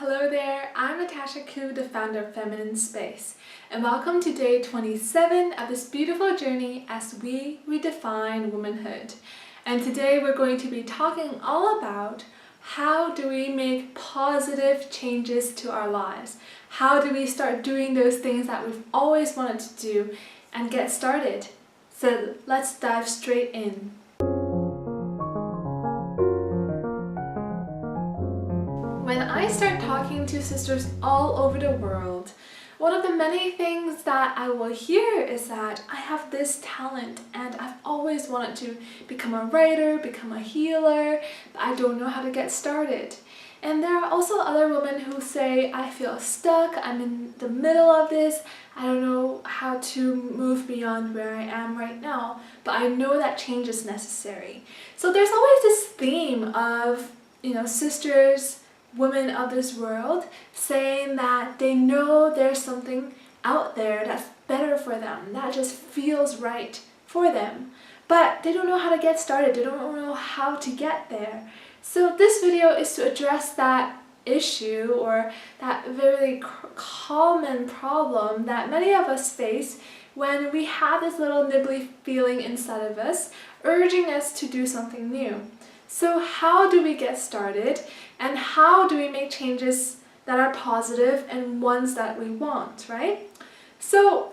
Hello there, I'm Natasha Koo, the founder of Feminine Space, and welcome to day 27 of this beautiful journey as we redefine womanhood. And today we're going to be talking all about how do we make positive changes to our lives? How do we start doing those things that we've always wanted to do and get started? So let's dive straight in. When I start talking to sisters all over the world, one of the many things that I will hear is that I have this talent and I've always wanted to become a writer, become a healer, but I don't know how to get started. And there are also other women who say, I feel stuck, I'm in the middle of this, I don't know how to move beyond where I am right now, but I know that change is necessary. So there's always this theme of, sisters, women of this world saying that they know there's something out there that's better for them, that just feels right for them, but they don't know how to get started, they don't know how to get there. So this video is to address that issue or that very common problem that many of us face when we have this little nibbly feeling inside of us urging us to do something new. So how do we get started, and how do we make changes that are positive and ones that we want, right? So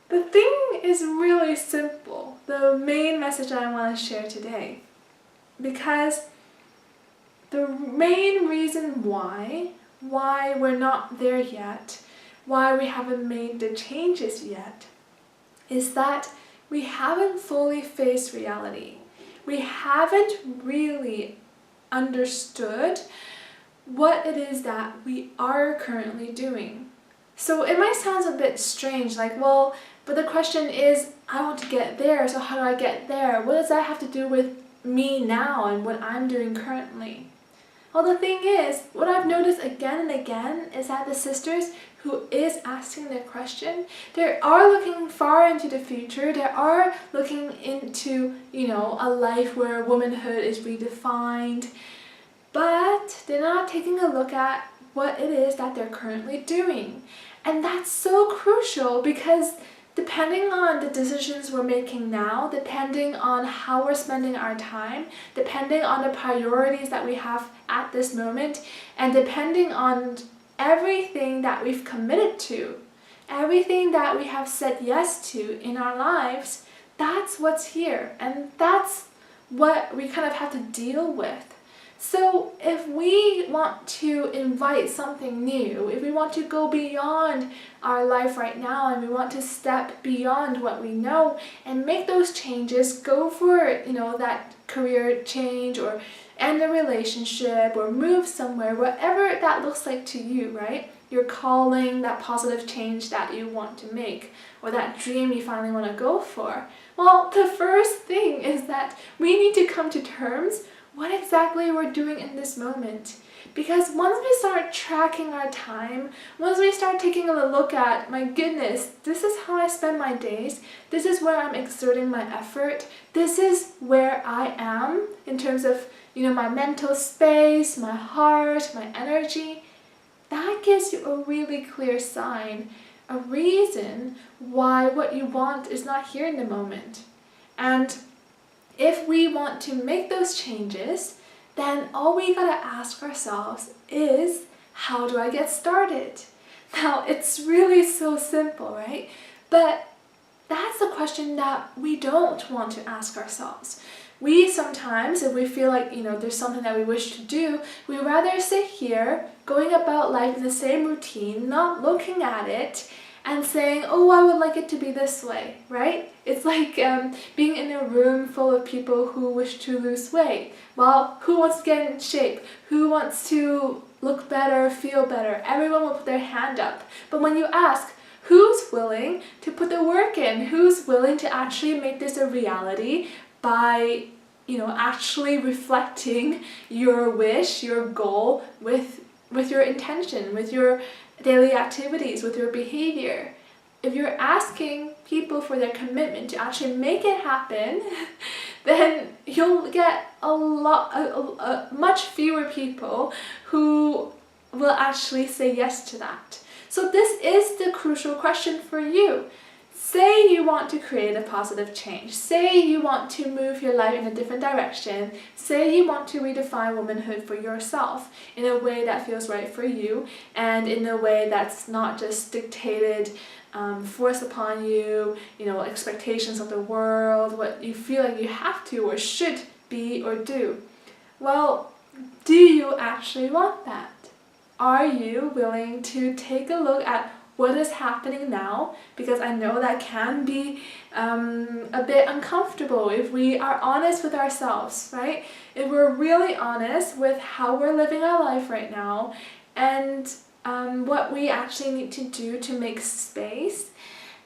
the thing is really simple, the main message I want to share today, because the main reason why we're not there yet, why we haven't made the changes yet, is that we haven't fully faced reality. We haven't really understood what it is that we are currently doing. So it might sound a bit strange, like, well, but the question is, I want to get there, so how do I get there? What does that have to do with me now and what I'm doing currently? Well, the thing is, what I've noticed again and again is that the sisters who is asking the question, they are looking far into the future, they are looking into, a life where womanhood is redefined, but they're not taking a look at what it is that they're currently doing. And that's so crucial because depending on the decisions we're making now, depending on how we're spending our time, depending on the priorities that we have at this moment, and depending on everything that we've committed to, everything that we have said yes to in our lives, that's what's here, and that's what we kind of have to deal with. So if we want to invite something new, if we want to go beyond our life right now and we want to step beyond what we know and make those changes, go for, that career change or end a relationship or move somewhere, whatever that looks like to you, right? Your calling, that positive change that you want to make, or that dream you finally want to go for. Well, the first thing is that we need to come to terms what exactly we're doing in this moment. Because once we start tracking our time, once we start taking a look at, my goodness, this is how I spend my days, this is where I'm exerting my effort, this is where I am in terms of, my mental space, my heart, my energy, that gives you a really clear sign, a reason why what you want is not here in the moment. And if we want to make those changes, then all we gotta ask ourselves is, how do I get started? Now, it's really so simple, right? But that's the question that we don't want to ask ourselves. We sometimes, if we feel like, there's something that we wish to do, we rather sit here, going about life in the same routine, not looking at it, and saying, oh, I would like it to be this way, right? It's like being in a room full of people who wish to lose weight. Well, who wants to get in shape? Who wants to look better, feel better? Everyone will put their hand up. But when you ask, who's willing to put the work in? Who's willing to actually make this a reality by, actually reflecting your wish, your goal with your intention, with your daily activities, with your behavior? If you're asking people for their commitment to actually make it happen, then you'll get much fewer people who will actually say yes to that. So this is the crucial question for you. Say you want to create a positive change. Say you want to move your life in a different direction. Say you want to redefine womanhood for yourself in a way that feels right for you, and in a way that's not just dictated, forced upon you, expectations of the world, what you feel like you have to or should be or do. Well, do you actually want that? Are you willing to take a look at what is happening now? Because I know that can be a bit uncomfortable if we are honest with ourselves, right? If we're really honest with how we're living our life right now, and what we actually need to do to make space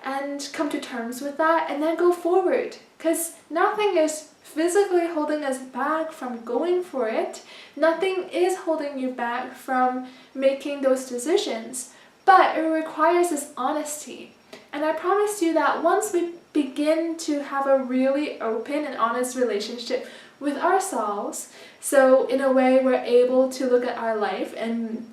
and come to terms with that, and then go forward. Because nothing is physically holding us back from going for it. Nothing is holding you back from making those decisions. But it requires this honesty. And I promise you that once we begin to have a really open and honest relationship with ourselves, so in a way we're able to look at our life and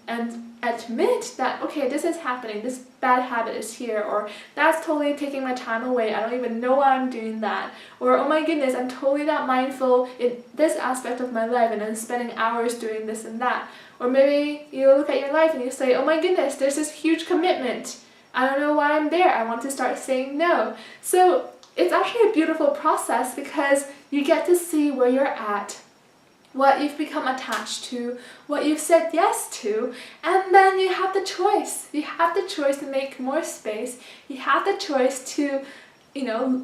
admit that, okay, this is happening, this bad habit is here, or that's totally taking my time away, I don't even know why I'm doing that, or oh my goodness, I'm totally not mindful in this aspect of my life and I'm spending hours doing this and that. Or maybe you look at your life and you say, oh my goodness, there's this huge commitment, I don't know why I'm there, I want to start saying no. So it's actually a beautiful process because you get to see where you're at, what you've become attached to, what you've said yes to, and then you have the choice. You have the choice to make more space. You have the choice to,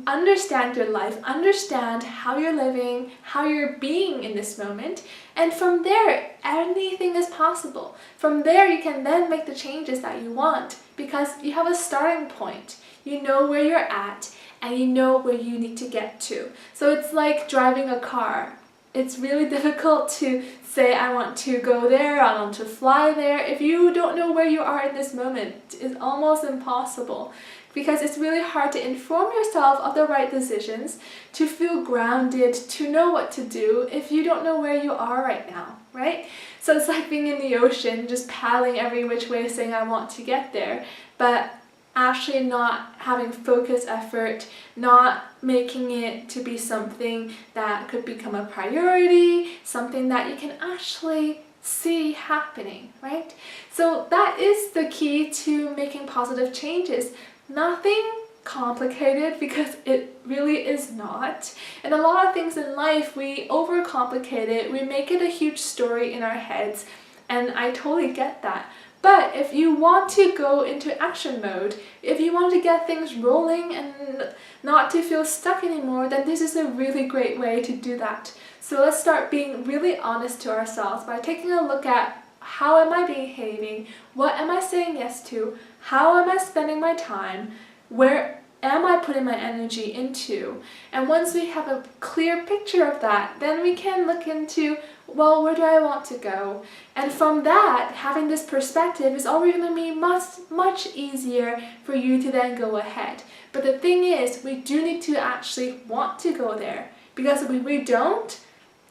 understand your life, understand how you're living, how you're being in this moment, and from there, anything is possible. From there, you can then make the changes that you want because you have a starting point. You know where you're at, and you know where you need to get to. So it's like driving a car. It's really difficult to say, I want to go there, I want to fly there. If you don't know where you are in this moment, it's almost impossible. Because it's really hard to inform yourself of the right decisions, to feel grounded, to know what to do if you don't know where you are right now, right? So it's like being in the ocean, just paddling every which way saying, I want to get there, but actually not having focused effort, not making it to be something that could become a priority, something that you can actually see happening, right? So that is the key to making positive changes. Nothing complicated, because it really is not. And a lot of things in life, we overcomplicate it, we make it a huge story in our heads, and I totally get that. But if you want to go into action mode, if you want to get things rolling and not to feel stuck anymore, then this is a really great way to do that. So let's start being really honest to ourselves by taking a look at, how am I behaving? What am I saying yes to? How am I spending my time? Where am I putting my energy into? And once we have a clear picture of that, then we can look into, well, where do I want to go? And from that, having this perspective is already going to be much easier for you to then go ahead. But the thing is, we do need to actually want to go there. Because if we don't,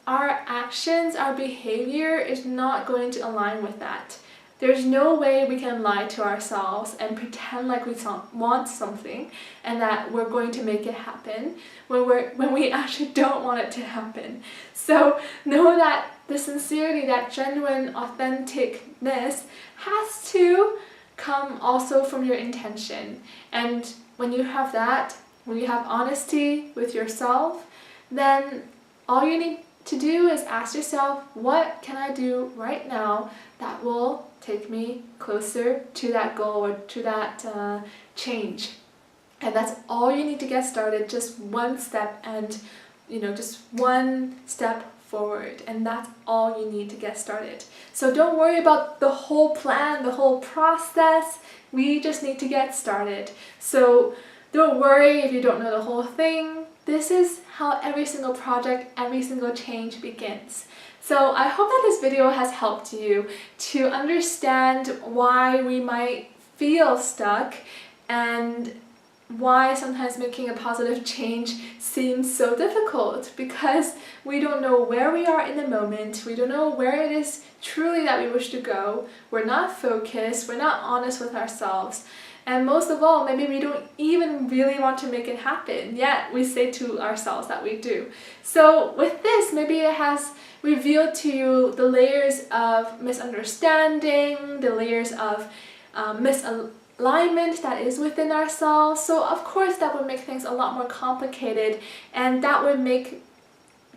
our actions, our behavior is not going to align with that. There's no way we can lie to ourselves and pretend like we want something and that we're going to make it happen when we actually don't want it to happen. So know that the sincerity, that genuine authenticness has to come also from your intention. And when you have that, when you have honesty with yourself, then all you need to do is ask yourself, what can I do right now that will take me closer to that goal or to that change? And that's all you need to get started, just one step, and just one step forward, and that's all you need to get started. So don't worry about the whole plan, the whole process. We just need to get started. So don't worry if you don't know the whole thing. This is how every single project, every single change begins. So I hope that this video has helped you to understand why we might feel stuck and why sometimes making a positive change seems so difficult, because we don't know where we are in the moment, we don't know where it is truly that we wish to go, we're not focused, we're not honest with ourselves, and most of all, maybe we don't even really want to make it happen, yet we say to ourselves that we do. So with this, maybe it has revealed to you the layers of misunderstanding, the layers of misalignment that is within ourselves. So of course that would make things a lot more complicated, and that would make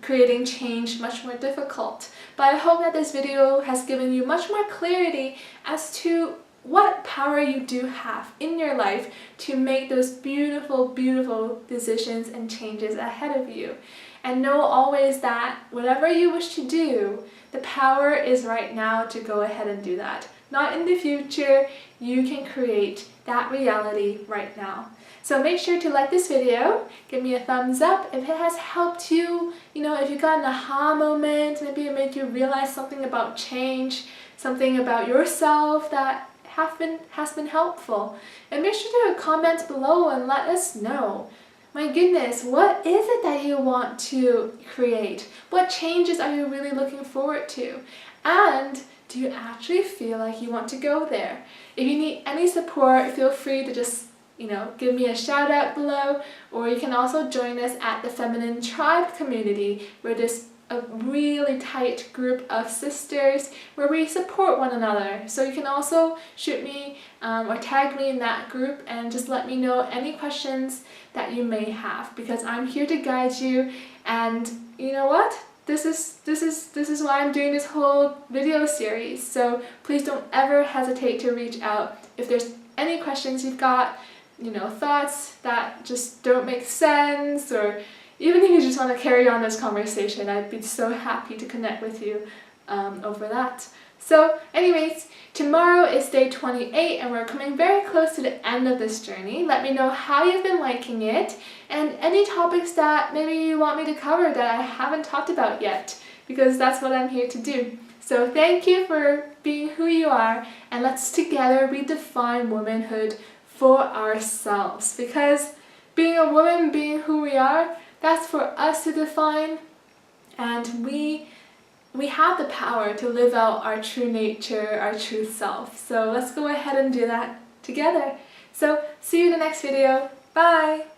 creating change much more difficult. But I hope that this video has given you much more clarity as to what power you do have in your life to make those beautiful, beautiful decisions and changes ahead of you. And know always that whatever you wish to do, the power is right now to go ahead and do that. Not in the future. You can create that reality right now. So make sure to like this video, give me a thumbs up if it has helped you, if you got an aha moment, maybe it made you realize something about change, something about yourself that has been helpful. And make sure to comment below and let us know. My goodness, what is it that you want to create? What changes are you really looking forward to? And do you actually feel like you want to go there? If you need any support, feel free to just, give me a shout out below, or you can also join us at the Feminine Tribe community, where there's a really tight group of sisters where we support one another. So you can also shoot me or tag me in that group and just let me know any questions that you may have, because I'm here to guide you. And you know what? This is why I'm doing this whole video series. So please don't ever hesitate to reach out if there's any questions you've got, thoughts that just don't make sense, or even if you just want to carry on this conversation. I'd be so happy to connect with you over that. So anyways, tomorrow is day 28 and we're coming very close to the end of this journey. Let me know how you've been liking it, and any topics that maybe you want me to cover that I haven't talked about yet, because that's what I'm here to do. So thank you for being who you are, and let's together redefine womanhood for ourselves, because being a woman, being who we are, that's for us to define, and we have the power to live out our true nature, our true self. So let's go ahead and do that together. So see you in the next video. Bye!